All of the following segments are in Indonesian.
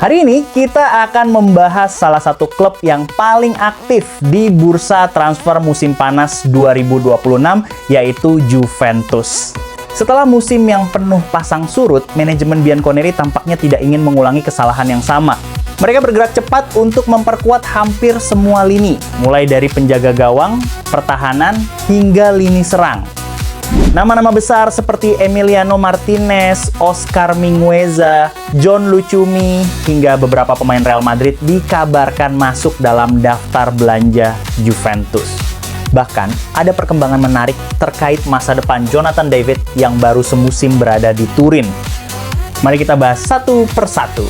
Hari ini kita akan membahas salah satu klub yang paling aktif di bursa transfer musim panas 2026, yaitu Juventus. Setelah musim yang penuh pasang surut, manajemen Bianconeri tampaknya tidak ingin mengulangi kesalahan yang sama. Mereka bergerak cepat untuk memperkuat hampir semua lini, mulai dari penjaga gawang, pertahanan, hingga lini serang. Nama-nama besar seperti Emiliano Martinez, Oscar Mingueza, John Lucumi, hingga beberapa pemain Real Madrid dikabarkan masuk dalam daftar belanja Juventus. Bahkan, ada perkembangan menarik terkait masa depan Jonathan David yang baru semusim berada di Turin. Mari kita bahas satu persatu.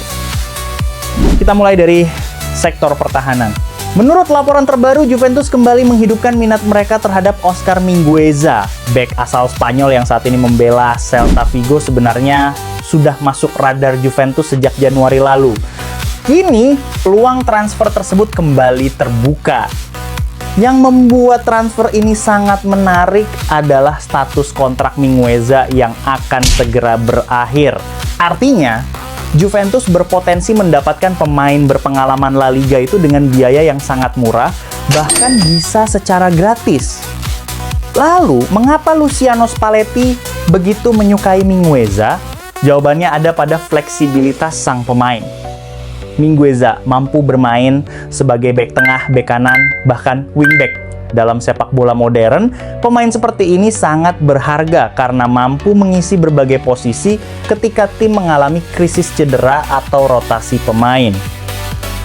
Kita mulai dari sektor pertahanan. Menurut laporan terbaru, Juventus kembali menghidupkan minat mereka terhadap Oscar Mingueza. Bek asal Spanyol yang saat ini membela Celta Vigo sebenarnya sudah masuk radar Juventus sejak Januari lalu. Kini, peluang transfer tersebut kembali terbuka. Yang membuat transfer ini sangat menarik adalah status kontrak Mingueza yang akan segera berakhir. Artinya, Juventus berpotensi mendapatkan pemain berpengalaman La Liga itu dengan biaya yang sangat murah, bahkan bisa secara gratis. Lalu, mengapa Luciano Spalletti begitu menyukai Mingueza? Jawabannya ada pada fleksibilitas sang pemain. Mingueza mampu bermain sebagai bek tengah, bek kanan, bahkan wingback. Dalam sepak bola modern, pemain seperti ini sangat berharga karena mampu mengisi berbagai posisi ketika tim mengalami krisis cedera atau rotasi pemain.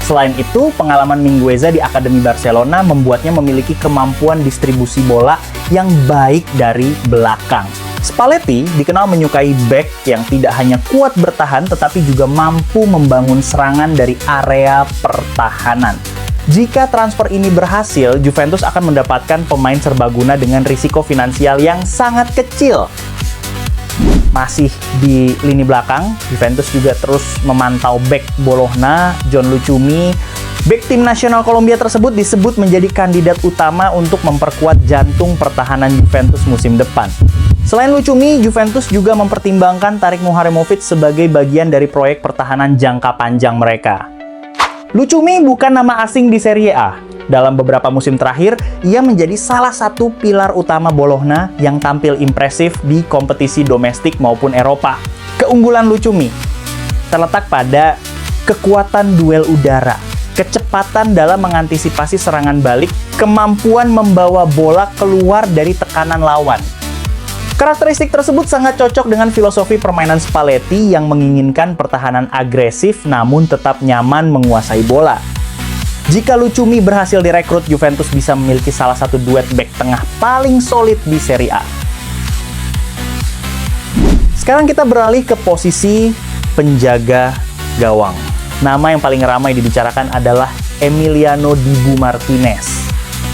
Selain itu, pengalaman Mingueza di Akademi Barcelona membuatnya memiliki kemampuan distribusi bola yang baik dari belakang. Spalletti dikenal menyukai bek yang tidak hanya kuat bertahan tetapi juga mampu membangun serangan dari area pertahanan. Jika transfer ini berhasil, Juventus akan mendapatkan pemain serbaguna dengan risiko finansial yang sangat kecil. Masih di lini belakang, Juventus juga terus memantau bek Bologna, John Lucumi. Bek tim nasional Kolombia tersebut disebut menjadi kandidat utama untuk memperkuat jantung pertahanan Juventus musim depan. Selain Lucumi, Juventus juga mempertimbangkan Tarik Muharremowicz sebagai bagian dari proyek pertahanan jangka panjang mereka. Lucumi bukan nama asing di Serie A. Dalam beberapa musim terakhir, ia menjadi salah satu pilar utama Bologna yang tampil impresif di kompetisi domestik maupun Eropa. Keunggulan Lucumi terletak pada kekuatan duel udara, kecepatan dalam mengantisipasi serangan balik, kemampuan membawa bola keluar dari tekanan lawan. Karakteristik tersebut sangat cocok dengan filosofi permainan Spalletti yang menginginkan pertahanan agresif namun tetap nyaman menguasai bola. Jika Lucumi berhasil direkrut, Juventus bisa memiliki salah satu duet bek tengah paling solid di Serie A. Sekarang kita beralih ke posisi penjaga gawang. Nama yang paling ramai dibicarakan adalah Emiliano Dibu Martinez.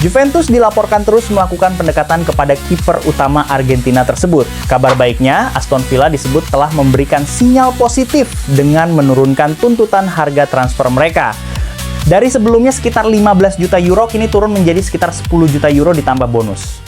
Juventus dilaporkan terus melakukan pendekatan kepada kiper utama Argentina tersebut. Kabar baiknya, Aston Villa disebut telah memberikan sinyal positif dengan menurunkan tuntutan harga transfer mereka. Dari sebelumnya sekitar 15 juta euro, kini turun menjadi sekitar 10 juta euro ditambah bonus.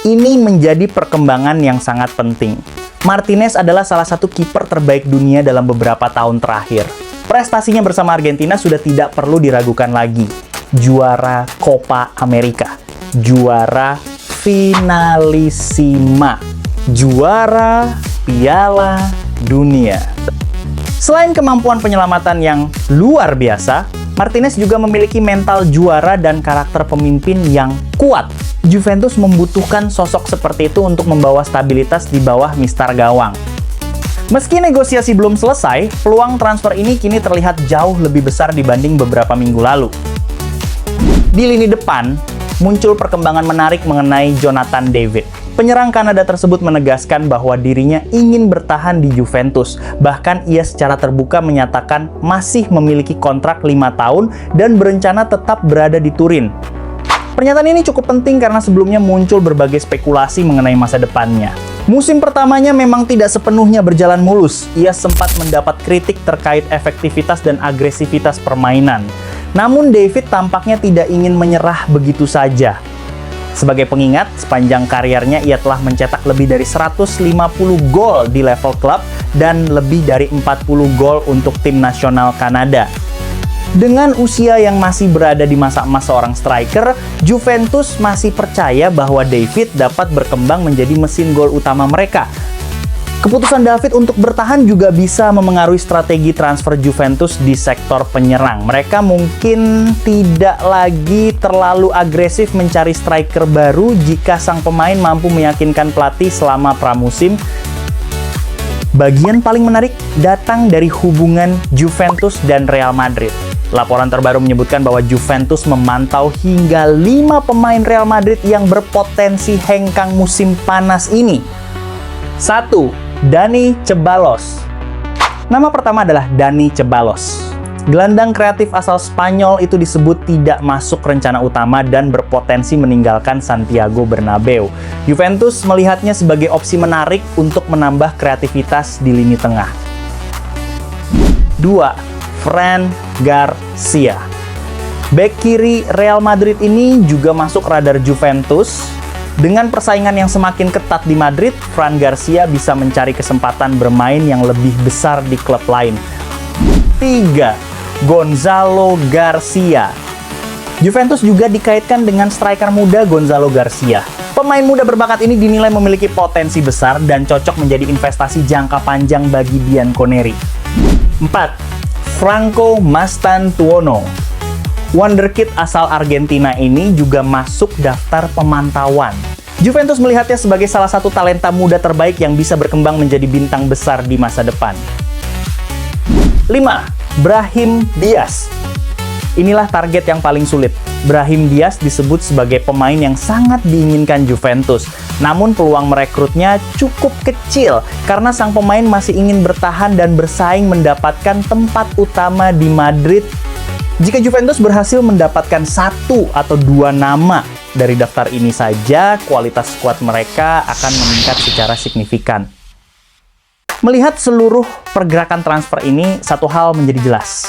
Ini menjadi perkembangan yang sangat penting. Martinez adalah salah satu kiper terbaik dunia dalam beberapa tahun terakhir. Prestasinya bersama Argentina sudah tidak perlu diragukan lagi. Juara Copa America, juara Finalissima, juara Piala Dunia. Selain kemampuan penyelamatan yang luar biasa, Martinez juga memiliki mental juara dan karakter pemimpin yang kuat. Juventus membutuhkan sosok seperti itu untuk membawa stabilitas di bawah mistar gawang. Meski negosiasi belum selesai, peluang transfer ini kini terlihat jauh lebih besar dibanding beberapa minggu lalu. Di lini depan, muncul perkembangan menarik mengenai Jonathan David. Penyerang Kanada tersebut menegaskan bahwa dirinya ingin bertahan di Juventus. Bahkan ia secara terbuka menyatakan masih memiliki kontrak 5 tahun dan berencana tetap berada di Turin. Pernyataan ini cukup penting karena sebelumnya muncul berbagai spekulasi mengenai masa depannya. Musim pertamanya memang tidak sepenuhnya berjalan mulus. Ia sempat mendapat kritik terkait efektivitas dan agresivitas permainan. Namun David tampaknya tidak ingin menyerah begitu saja. Sebagai pengingat, sepanjang karirnya ia telah mencetak lebih dari 150 gol di level klub dan lebih dari 40 gol untuk tim nasional Kanada. Dengan usia yang masih berada di masa emas seorang striker, Juventus masih percaya bahwa David dapat berkembang menjadi mesin gol utama mereka. Keputusan David untuk bertahan juga bisa memengaruhi strategi transfer Juventus di sektor penyerang. Mereka mungkin tidak lagi terlalu agresif mencari striker baru jika sang pemain mampu meyakinkan pelatih selama pramusim. Bagian paling menarik datang dari hubungan Juventus dan Real Madrid. Laporan terbaru menyebutkan bahwa Juventus memantau hingga 5 pemain Real Madrid yang berpotensi hengkang musim panas ini. 1. Dani Ceballos. Nama pertama adalah Dani Ceballos. Gelandang kreatif asal Spanyol itu disebut tidak masuk rencana utama dan berpotensi meninggalkan Santiago Bernabeu. Juventus melihatnya sebagai opsi menarik untuk menambah kreativitas di lini tengah. 2. Fran Garcia. Bek kiri Real Madrid ini juga masuk radar Juventus. Dengan persaingan yang semakin ketat di Madrid, Fran Garcia bisa mencari kesempatan bermain yang lebih besar di klub lain. 3. Gonzalo Garcia. Juventus juga dikaitkan dengan striker muda Gonzalo Garcia. Pemain muda berbakat ini dinilai memiliki potensi besar dan cocok menjadi investasi jangka panjang bagi Bianconeri. 4. Franco Mastantuono. Wonderkid asal Argentina ini juga masuk daftar pemantauan. Juventus melihatnya sebagai salah satu talenta muda terbaik yang bisa berkembang menjadi bintang besar di masa depan. 5. Brahim Diaz. Inilah target yang paling sulit. Brahim Diaz disebut sebagai pemain yang sangat diinginkan Juventus. Namun peluang merekrutnya cukup kecil karena sang pemain masih ingin bertahan dan bersaing mendapatkan tempat utama di Madrid. Jika Juventus berhasil mendapatkan 1 atau 2 nama dari daftar ini saja, kualitas skuad mereka akan meningkat secara signifikan. Melihat seluruh pergerakan transfer ini, satu hal menjadi jelas.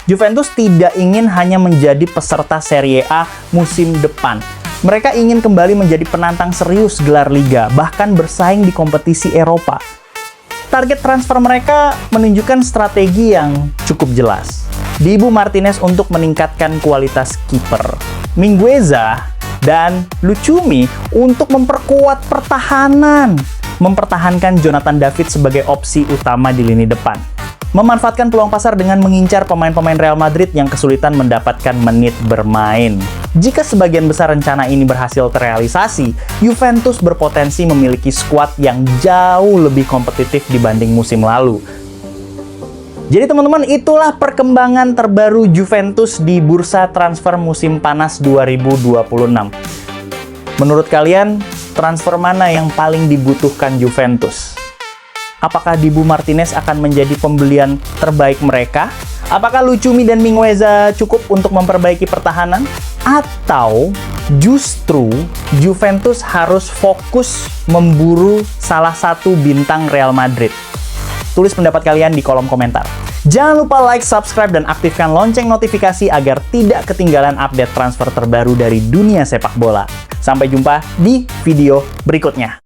Juventus tidak ingin hanya menjadi peserta Serie A musim depan. Mereka ingin kembali menjadi penantang serius gelar Liga, bahkan bersaing di kompetisi Eropa. Target transfer mereka menunjukkan strategi yang cukup jelas. Dibu Martinez untuk meningkatkan kualitas kiper, Mingueza dan Lucumi untuk memperkuat pertahanan, mempertahankan Jonathan David sebagai opsi utama di lini depan. Memanfaatkan peluang pasar dengan mengincar pemain-pemain Real Madrid yang kesulitan mendapatkan menit bermain. Jika sebagian besar rencana ini berhasil terrealisasi, Juventus berpotensi memiliki skuad yang jauh lebih kompetitif dibanding musim lalu. Jadi teman-teman, itulah perkembangan terbaru Juventus di bursa transfer musim panas 2026. Menurut kalian, transfer mana yang paling dibutuhkan Juventus? Apakah Dibu Martinez akan menjadi pembelian terbaik mereka? Apakah Lucumi dan Mingueza cukup untuk memperbaiki pertahanan? Atau justru Juventus harus fokus memburu salah satu bintang Real Madrid? Tulis pendapat kalian di kolom komentar. Jangan lupa like, subscribe, dan aktifkan lonceng notifikasi agar tidak ketinggalan update transfer terbaru dari dunia sepak bola. Sampai jumpa di video berikutnya.